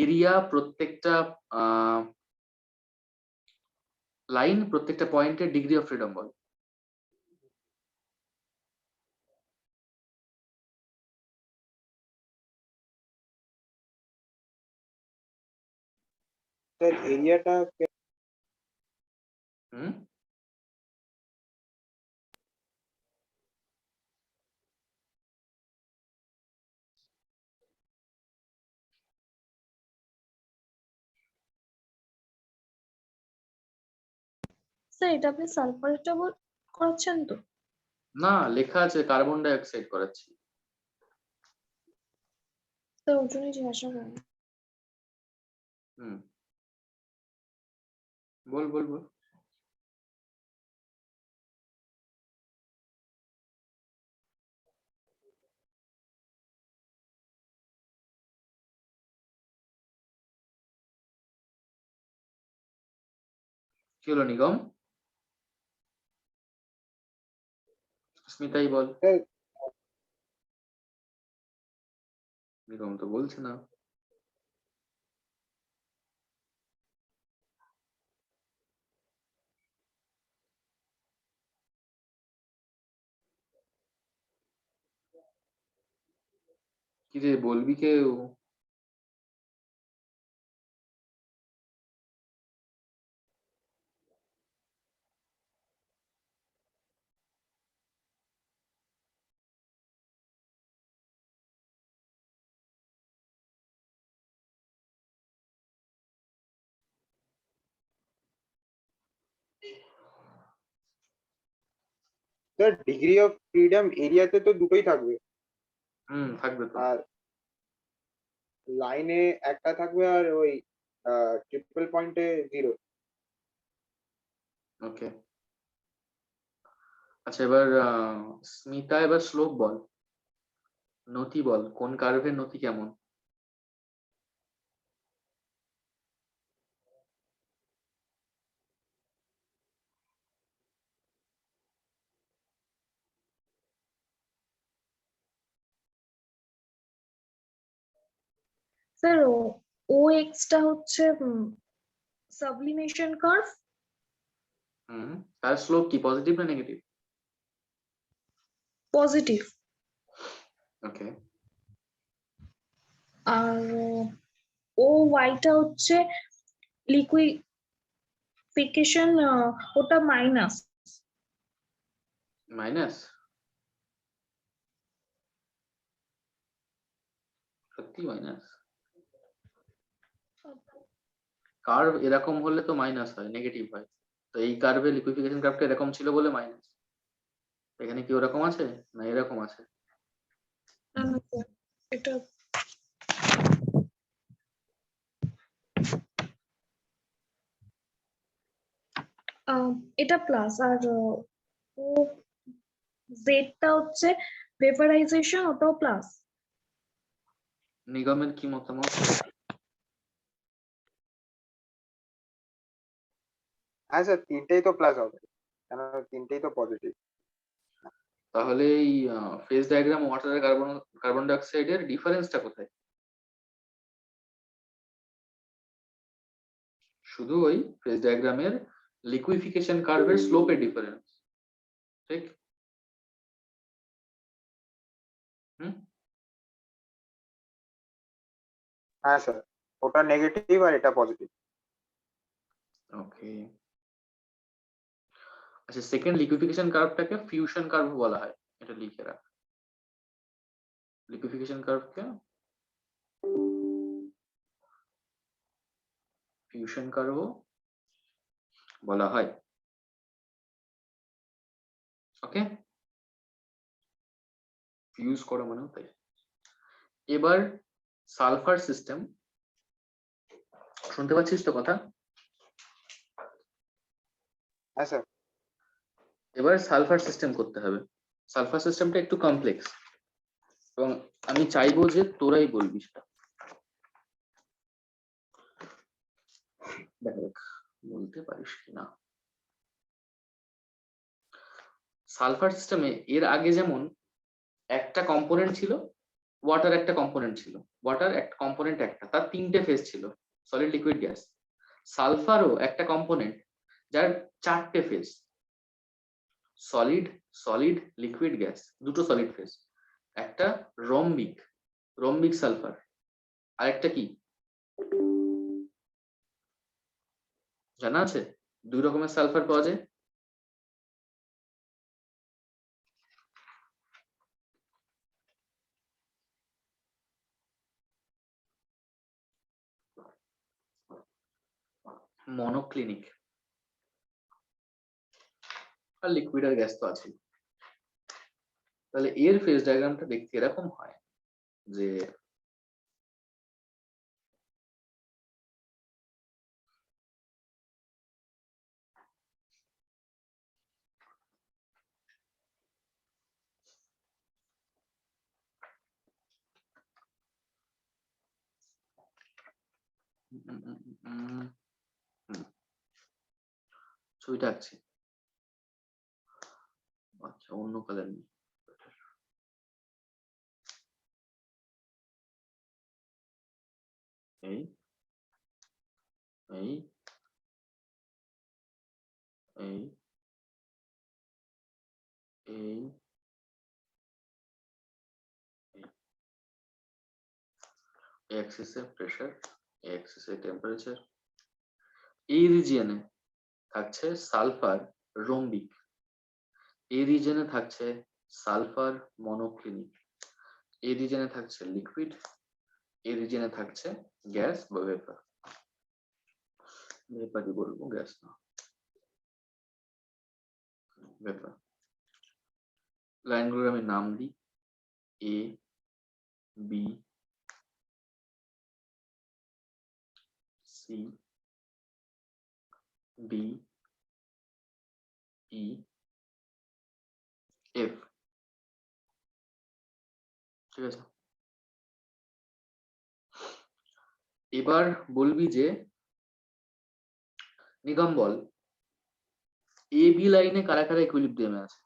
এরিয়া, প্রত্যেকটা লাইন, প্রত্যেকটা পয়েন্টের degree of freedom ball. Sir এরিয়াটা হুম, স্যার এটা আপনি সালফারেটটা করাচ্ছেন তো? না, লেখা আছে কার্বন ডাই অক্সাইড করাচ্ছি। স্যার ওর জন্যই জিজ্ঞাসা করেন। হুম, বল বল বল। কি হলো নিগম? স্মিতাই বল। স্যার নিগম তো বলছে না। কি রে, বলবি কেউ? স্যার ডিগ্রি অফ ফ্রিডম এরিয়াতে তো দুটোই থাকবে, থাকবে তো। আর লাইনে একটা থাকবে আর ওই ট্রিপল পয়েন্টে 0। ওকে, আচ্ছা এবার স্মিতা এবার শ্লোক বল, নতি বল, কোন কার্ভের নতি কেমন? স্যার ও এক্সটা হচ্ছে সাবলিমেশন কার্ভ। তার শ্লোক কি, পজিটিভ না নেগেটিভ? পজিটিভ। ওকে, আর ও ওয়াইটা হচ্ছে লিকুইফিকেশন, ওটা মাইনাস। মাইনাস? সত্যি মাইনাস? কার্ভ এরকম হলে তো মাইনাস হয়, নেগেটিভ হয়। তো এই কার্ভে লিকুইফিকেশন কার্ভটা এরকম ছিল বলে মাইনাস। এখানে কি ওরকম আছে না এরকম আছে? না না স্যার, এটা এটা প্লাস। আর ও জেডটা হচ্ছে ভেপারাইজেশন, ওটাও প্লাস। নিগমের কি মতামত? হ্যাঁ স্যার, তিনটেই তো প্লাস হবে, কেন তিনটেই তো পজিটিভ। তাহলে এই ফেজ ডায়াগ্রাম ওয়াটার আর কার্বন ডাই অক্সাইডের ডিফারেন্সটা কোথায়? শুধু ওই ফেজ ডায়াগ্রামের লিকুইফিকেশন কার্ভের স্লোপের ডিফারেন্স, ঠিক? হুম, হ্যাঁ স্যার, ওটা নেগেটিভ আর এটা পজিটিভ। ওকে। আচ্ছা, সেকেন্ড লিকুইফিকেশন কার্ভটাকে ফিউশন কার্ভ বলা হয়, এটা লিখে রাখ। লিকুইফিকেশন কার্ভকে ফিউশন কার্ভ বলা হয়। ওকে, ফিউজ করা মানে তাই। এবার সালফার সিস্টেম, শুনতে পাচ্ছিস তো কথা? হ্যাঁ স্যার। এবার সালফার সিস্টেম করতে হবে। সালফার সিস্টেমটা একটু কমপ্লেক্স এবং আমি চাইবো যে তোরাই বলবি সেটা। দেখ বলতে পারিস কিনা। সালফার সিস্টেমে এর আগে যেমন একটা কম্পোনেন্ট ছিল, ওয়াটার একটা কম্পোনেন্ট ছিল, ওয়াটার একটা কম্পোনেন্ট, একটা তার তিনটে ফেজ ছিল, সলিড লিকুইড গ্যাস। সালফারও একটা কম্পোনেন্ট যার চারটে phase, solid solid liquid gas, দুটো সলিড ফেজ, একটা রম্বিক রম্বিক সালফার, আরেকটা কি জানা আছে? দুই রকমের সালফার পাওয়া যায়। মনোক্লিনিক আর লিকুইড আর গ্যাস তো আছে। তাহলে এর ফেজ ডায়াগ্রামটা দেখতে এরকম হয় যে ছবিটা আঁকছি। আচ্ছা, অন্য কালার নিয়ে এই এই এই এই এক্সিসে প্রেসার, এক্সিসে টেম্পারেচার। এই রিজিয়নে থাকছে সালফার রোম্বিক, এই রিজিয়নে থাকছে সালফার মনোক্লিনিক, এই রিজিয়নে থাকছে লিকুইড, এই রিজিয়নে থাকছে গ্যাস বা ভেপার। ভেপারই বলবো, গ্যাস না, ভেপার। লাইনগুলোর আমি নাম দিই, A B C D E F. ঠিক আছে, এবার বলবি যে নিগম বল এ বি লাইনে কারা কারা ইকুইলিব্রিয়ামে আছে?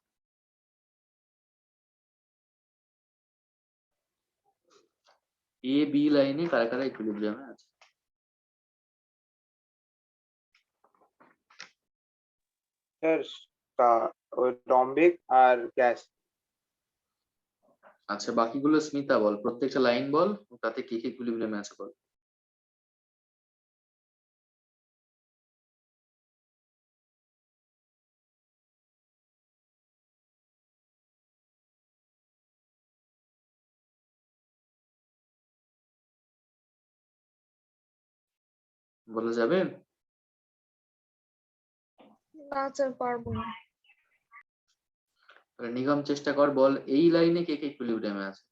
এ বি লাইনে কারা কারা ইকুইলিব্রিয়ামে আছে? স্যার ওই রম্বিক আর গ্যাস। আচ্ছা, বাকিগুলো স্মিতা বল, প্রত্যেকটা লাইন বল, তাতে কি কি ইকুইলিব্রিয়ামে আছে বল। বলা যাবে? না স্যার পারবো না। তাহলে নিগম চেষ্টা কর, বল এই লাইনে কে কে ইকুইলিব্রিয়ামে আছে?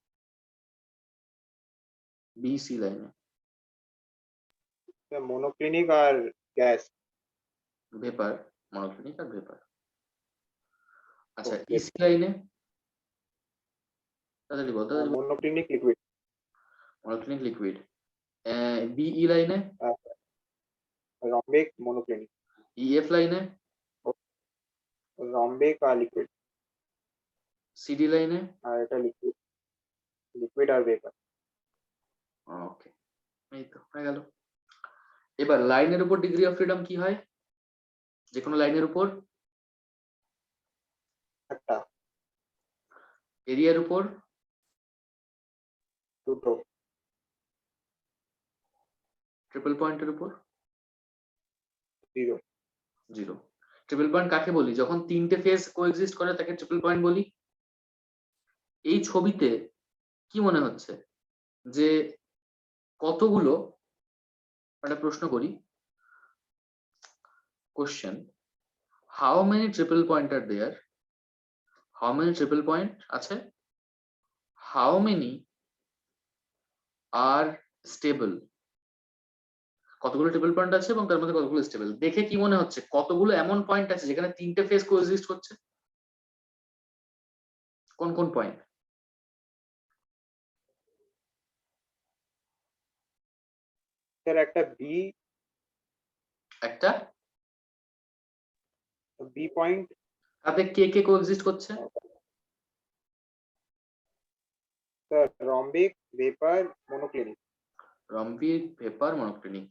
বি সি লাইনে মনোক্লিনিক আর গ্যাস। ভেপার, মনোক্লিনিক আর ভেপার। আচ্ছা, Okay. ইসি লাইনে তাড়াতাড়ি বল, তাড়াতাড়ি বল। Monoclinic liquid. Monoclinic liquid. BE লাইনে? Rhombic monoclinic. ইএফ লাইনে? রম্বিক আর লিকুইড। সিডি লাইনে? আর এটা লিকুইড, লিকুইড আর ভেপার। ওকে, এই তো হয়ে গেল। এবার লাইনের উপর ডিগ্রি অফ ফ্রিডম কি হয়? যে কোনো লাইনের উপর? একটা। এরিয়ার উপর? দুটো। ট্রিপল পয়েন্টের উপর? জিরো। জিরো। ট্রিপল পয়েন্ট কাকে বলি? যখন তিনটে ফেজ কোএক্সিস্ট করে তাকে ট্রিপল পয়েন্ট বলি। এই ছবিতে কি মনে হচ্ছে যে কতগুলো, একটা প্রশ্ন করি, question, how many triple point are there? How many triple point আছে? How many are stable? কতগুলো ট্রিপল পয়েন্ট আছে এবং তার মধ্যে কতগুলো স্টেবল? দেখে কি মনে হচ্ছে কতগুলো এমন পয়েন্ট আছে যেখানে তিনটে ফেজ কোএক্সিস্ট করছে? কোন কোন পয়েন্ট? স্যার একটা বি, একটা বি পয়েন্ট। তাতে কে কে কোএক্সিস্ট করছে? Sir rhombic, vapour, monoclinic. Rhombic, vapour, monoclinic.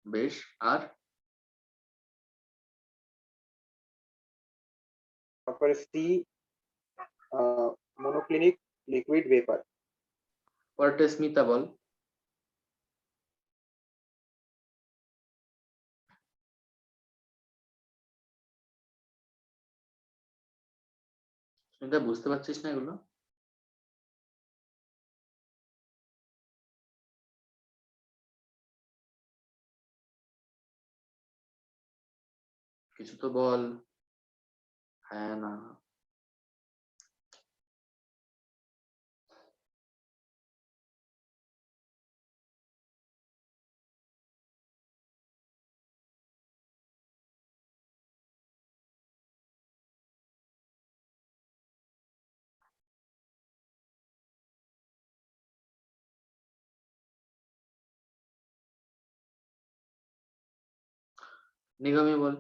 বেশ, আর? তারপরে সি, মনোক্লিনিক, লিকুইড, ভেপার। পরেরটা স্মিতা বল। স্মিতা বুঝতে পারছিস না এগুলো? কিছু তো বল, হ্যাঁ না। নিগমি বল,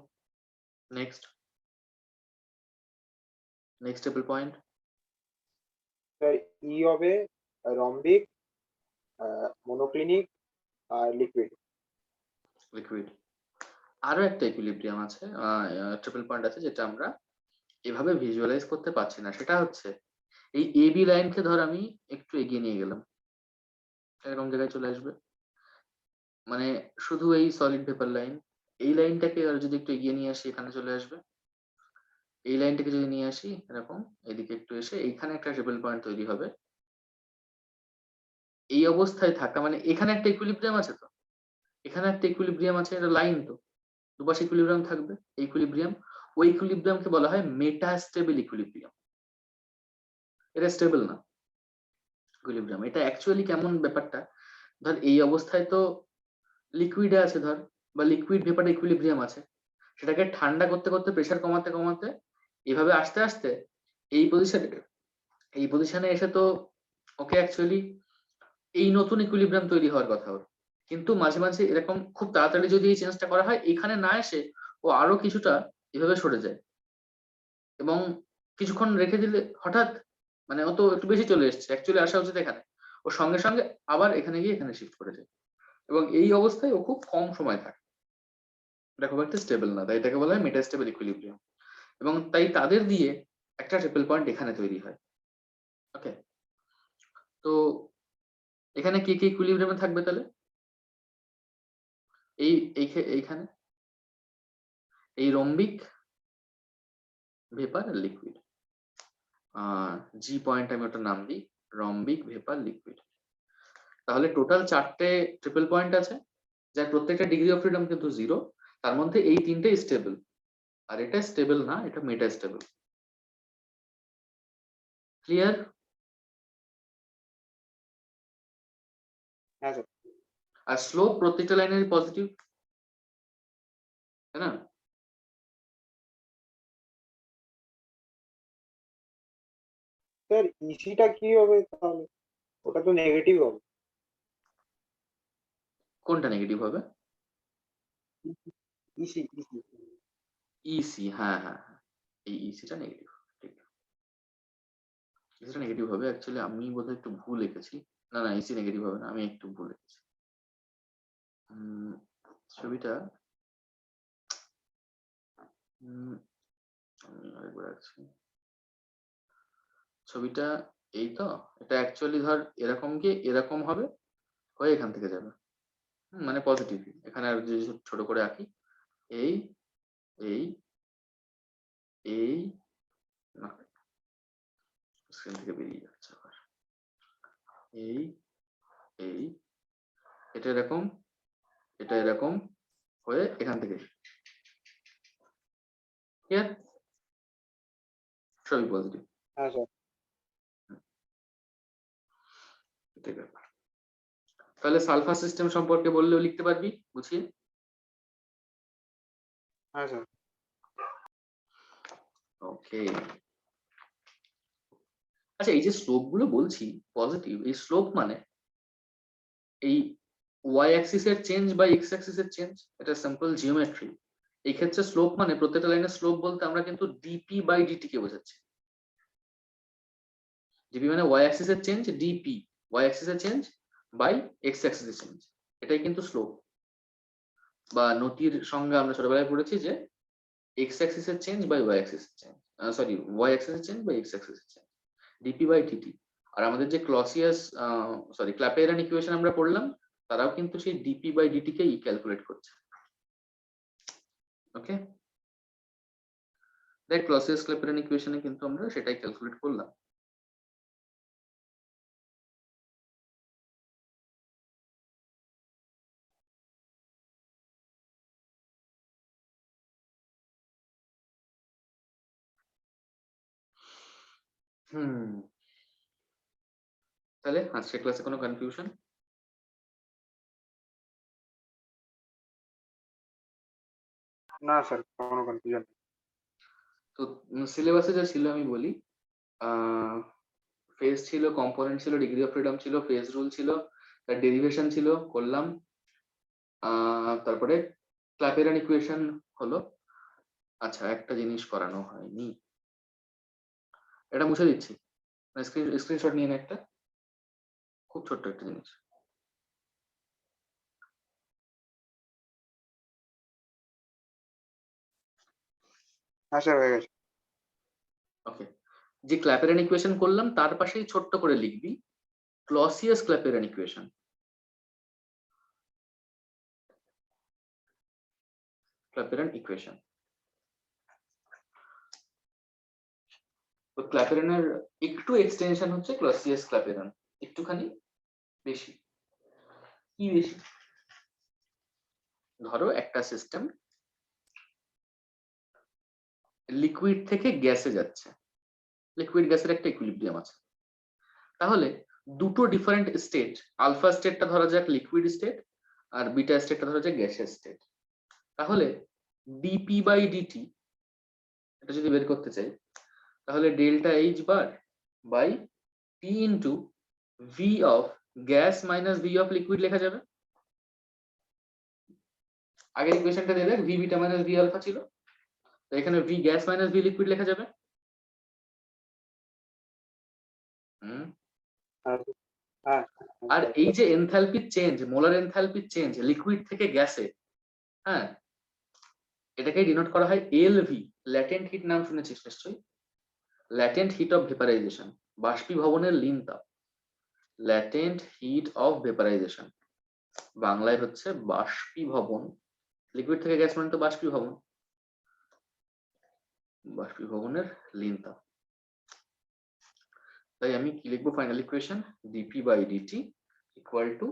next next triple point. Sir E হবে রম্বিক, মনোক্লিনিক আর লিকুইড। লিকুইড। আরো একটা ইকুইলিব্রিয়াম আছে, ট্রিপল পয়েন্ট আছে, যেটা আমরা এভাবে ভিজুয়ালাইজ করতে পারছি না। সেটা হচ্ছে এই এ বি লাইনকে ধর আমি একটু এগিয়ে নিয়ে গেলাম, এরকম জায়গায় চলে আসবে। মানে শুধু এই সলিড ভেপার লাইন, এই লাইনটাকে আর যদি একটু এগিয়ে নিয়ে আসি এখানে চলে আসবে। এই লাইনটাকে যদি নিয়ে আসি এরকম এদিকে একটু এসে এইখানে একটা ট্রিপল পয়েন্ট তৈরি হবে। এই অবস্থায় থাকা মানে এখানে একটা ইকুইলিব্রিয়াম আছে, তো এখানে একটা ইকুইলিব্রিয়াম আছে, এটা লাইন, তো দুপাশে ইকুইলিব্রিয়াম থাকবে। এই ইকুইলিব্রিয়াম, ওই ইকুইলিব্রিয়ামকে বলা হয় মেটাস্টেবল ইকুইলিব্রিয়াম। এটা স্টেবল না ইকুইলিব্রিয়াম। এটা অ্যাকচুয়ালি কেমন ব্যাপারটা, ধর এই অবস্থায় তো লিকুইডে আছে ধর, বা লিকুইড ভেপারে ইকুইলিব্রিয়াম আছে, সেটাকে ঠান্ডা করতে করতে প্রেসার কমাতে কমাতে এভাবে আস্তে আস্তে এই পজিশনে এসে তো ওকে অ্যাকচুয়ালি এই নতুন ইকুইলিব্রিয়াম তৈরি হওয়ার কথা ওর, কিন্তু মাঝে মাঝে এরকম খুব তাড়াতাড়ি যদি এই চেঞ্জটা করা হয় এখানে না এসে ও আরো কিছুটা এভাবে সরে যায়, এবং কিছুক্ষণ রেখে দিলে হঠাৎ মানে ও তো একটু বেশি চলে এসছে, অ্যাকচুয়ালি আসা উচিত এখানে, ও সঙ্গে সঙ্গে আবার এখানে গিয়ে এখানে শিফট করে যায়, এবং এই অবস্থায় ও খুব কম সময় থাকে, এটা খুব একটা স্টেবল না, তাই এটাকে বলা হয় মেটাস্টেবল ইকুইলিব্রিয়াম। এবং তাই তাদের দিয়ে একটা ট্রিপল পয়েন্ট এখানে তৈরি হয়। ওকে, তো এখানে কি কি ইকুইলিব্রিয়ামে থাকবে তাহলে, এইখানে এই রম্বিক, ভেপার আর লিকুইড, জি পয়েন্ট আমি ওটার নাম দিই রম্বিক, ভেপার, লিকুইড। তাহলে টোটাল 4টে ট্রিপল পয়েন্ট আছে, যার প্রত্যেকটা ডিগ্রি অফ ফ্রিডম কিন্তু 0, তার মধ্যে এই 3টে স্টেবল, আর এটা স্টেবল না, এটা মেটাস্টেবল। ক্লিয়ার? হ্যাঁ স্যার। আর স্লোপ প্রত্যেকটা লাইনের পজিটিভ, তাই না? স্যার ইসিটা কি হবে তাহলে? ওটা তো নেগেটিভ হবে। কোনটা নেগেটিভ হবে? ইসি ইসি ইসি, হ্যাঁ হ্যাঁ হ্যাঁ, এই ইসিটা নেগেটিভ, ঠিক, ইসিটা নেগেটিভ হবে। অ্যাকচুয়ালি আমি বোধহয় একটু ভুল লিখেছি, না না ইসি নেগেটিভ হবে না, আমি একটু ভুল লিখেছি। ছবিটা আমি আরেকবার আছি, ছবিটা এই তো, এটা অ্যাকচুয়ালি ধর এরকম কি এরকম হবে, হয়ে এখান থেকে যাবে, মানে পজিটিভ। এখানে আর যদি ছোট করে আঁকি, এই এই এই না, স্ক্রিন থেকে বেরিয়ে যাচ্ছে আবার, এই এই এটা এরকম, এটা এরকম হয়ে এখান থেকে, ক্লিয়ার? সবই পজিটিভ, হ্যাঁ স্যার। এটাই ব্যাপার। তাহলে সালফার সিস্টেম সম্পর্কে বললেও লিখতে পারবি বুঝিয়ে? হ্যাঁ স্যার। ওকে, আচ্ছা এই যে স্লোপ গুলো বলছি পজিটিভ, এই স্লোপ মানে এই ওয়াই অ্যাক্সিস এর চেঞ্জ বা এক্স অ্যাক্সিস এর চেঞ্জ, এটা সিম্পল জিওমেট্রি। এই ক্ষেত্রে স্লোপ মানে প্রত্যেকটা লাইনের স্লোপ বলতে আমরা কিন্তু ডিপি বাই ডিটি কে বোঝাচ্ছি। ডিপি মানে ওয়াই অ্যাক্সিস এর চেঞ্জ, ডিপি ওয়াই অ্যাক্সিস এর চেঞ্জ বাই এক্স অ্যাক্সিস এর চেঞ্জ, এটাই কিন্তু স্লোপ। বা নতির সঙ্গে আমরা ছোটবেলায় পড়েছি যে এক্স অ্যাক্সিস এর চেঞ্জ বাই ওয়াই অ্যাক্সিস এর চেঞ্জ, সরি ওয়াই অ্যাক্সিস এর চেঞ্জ বাই এক্স অ্যাক্সিস এর চেঞ্জ, ডিপি বাই ডিটি। আর আমাদের যে ক্লসিয়াস ক্ল্যাপেরান ইকুয়েশন আমরা পড়লাম, তারাও কিন্তু সেই ডিপি বাই ডিটি কেই ক্যালকুলেট করছে। ওকে, দেখ ক্লসিয়াস ক্ল্যাপেরান ইকুয়েশনে কিন্তু আমরা সেটাই ক্যালকুলেট করলাম। তাহলে আজকের ক্লাসে কোনো কনফিউশন? না স্যার, কোনো কনফিউশন নেই। তো সিলেবাসে যা ছিল আমি বলি, ফেজ ছিল, কম্পোনেন্ট ছিল, ডিগ্রি অফ ফ্রিডম ছিল, ফেজ রুল ছিল, তার ডেরিভেশন ছিল করলাম, তারপরে ক্ল্যাপেরান ইকুয়েশন হলো। আচ্ছা একটা জিনিস করানো হয়নি, এটা মুছে দিচ্ছি, স্ক্রিনশট নিয়ে নে একটা, খুব ছোট্ট একটা জিনিস। হ্যাঁ স্যার, হয়ে গেছে। ওকে, যে ক্ল্যাপেরান ইকুয়েশন করলাম তার পাশেই ছোট্ট করে লিখবি ক্লসিয়াস ক্ল্যাপেরান ইকুয়েশন। ক্ল্যাপেরান ইকুয়েশন, তো ক্ল্যাপেরানের একটু এক্সটেনশন হচ্ছে ক্লসিয়াস ক্ল্যাপেরান, একটুখানি বেশি। কি বেশি? ধরো একটা সিস্টেম লিকুইড থেকে গ্যাসে যাচ্ছে, লিকুইড গ্যাসের একটা ইকুইলিব্রিয়াম আছে। তাহলে দুটো ডিফারেন্ট স্টেট, আলফা স্টেটটা ধরা যাক লিকুইড স্টেট আর বিটা স্টেটটা ধরা যাক গ্যাসের স্টেট। তাহলে ডিপি বাই ডিটি এটা যদি বের করতে চাই তাহলে delta H bar by T into V of gas minus V of liquid লেখা যাবে। আগের ইকুয়েশনটা দিয়ে দেখ, V beta minus V alpha ছিল, তো এখানে V gas minus V liquid লেখা যাবে। আর এই যে enthalpy change, molar enthalpy change liquid থেকে গ্যাসে, হ্যাঁ, এটাকে ডিনোট করা হয় এলভি, ল্যাটেন্ট হিট নাম শুনেছিস নিশ্চয়ই, ল্যাটেন্ট হিট অফ ভেপারাইজেশন, বাষ্পীভবনের লীন তাপ, ল্যাটেন্ট হিট অফ ভেপারাইজেশন বাংলায় হচ্ছে বাষ্পীভবন। লিকুইড থেকে গ্যাস মানে তো বাষ্পীভবন, বাষ্পীভবনের লীন তাপ। তাই আমি কি লিখবো final equation, DP by DT equal to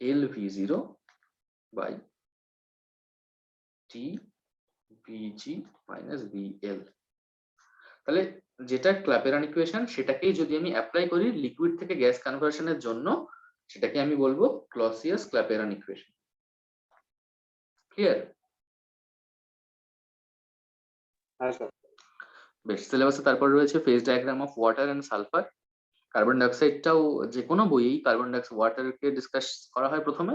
L V zero by T VG minus VL. তাহলে যেটা ক্ল্যাপেরান ইকুয়েশন সেটাকেই যদি আমি অ্যাপ্লাই করি লিকুইড থেকে গ্যাস কনভার্সনের জন্য, সেটাকে আমি বলবো ক্লসিয়াস ক্ল্যাপেরান ইকুয়েশন। ক্লিয়ার? হ্যাঁ স্যার। বেশ, সিলেবাসে তারপর রয়েছে phase diagram of water and sulphur. Carbon ডাইঅক্সাইডটাও যে কোনো বইয়েই কার্বন ডাইঅক্সাইড ওয়াটারকে ডিসকাস করা হয় প্রথমে,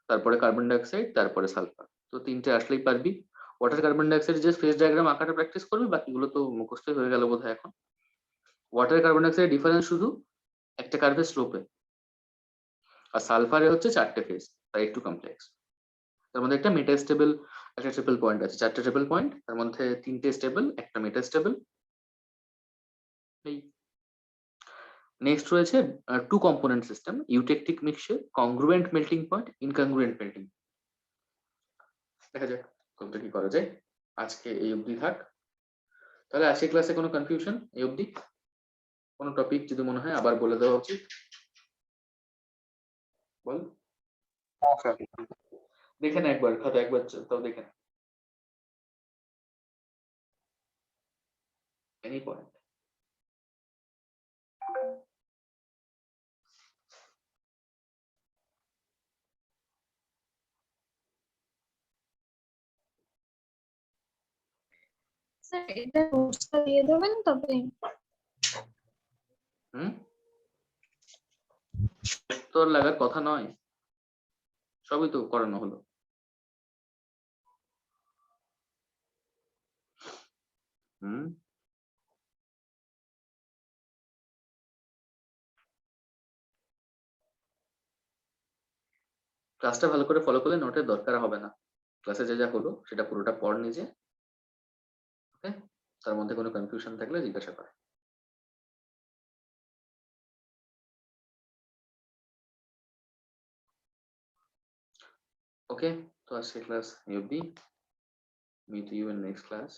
তারপরে কার্বন ডাইঅক্সাইড, তারপরে সালফার। তো তিনটে আসলেই পারবি। ওয়াটার কার্বন ডাইঅক্সাইড যে ফেজ ডায়াগ্রাম আঁকাটা প্র্যাকটিস করবি, বাকিগুলো তো মুখস্থই হয়ে গেল বোধহয় এখন। ওয়াটার কার্বন ডাইঅক্সাইড ডিফারেন্স শুধু একটা কার্ভের স্লোপে, আর সালফারে হচ্ছে চারটে ফেজ, তাই একটু কমপ্লেক্স। তার মধ্যে একটা মেটা স্টেবল, একটা ট্রিপল পয়েন্ট আছে, চারটে ট্রিপল পয়েন্ট, তার মধ্যে তিনটে স্টেবল, একটা মেটা স্টেবল। এই নেক্সট রয়েছে two component system, eutectic mixture, congruent melting point, incongruent melting. দেখা যাক কোনটা কি করা যায়। আজকে এই অবধি থাক। তাহলে আজকে ক্লাসে কোনো কনফিউশন এই অবধি? কোনো টপিক যদি মনে হয় আবার বলে দেওয়া উচিত, বল। দেখে না একবার খাতা, একবার তাও দেখে না এনি পয়েন্ট। স্যার এটা নোটসটা দিয়ে দেবেন তবে। তোর লাগার কথা নয়, সবই তো করানো হলো। ক্লাসটা ভালো করে ফলো করলে নোটের দরকার হবে না। ক্লাসে যা যা হলো সেটা পুরোটা পড় নিজে, ওকে? তার মধ্যে কোনো কনফিউশন থাকলে জিজ্ঞাসা কর। ওকে, তো আজকে ক্লাস এই অবধি। Meet you in next class.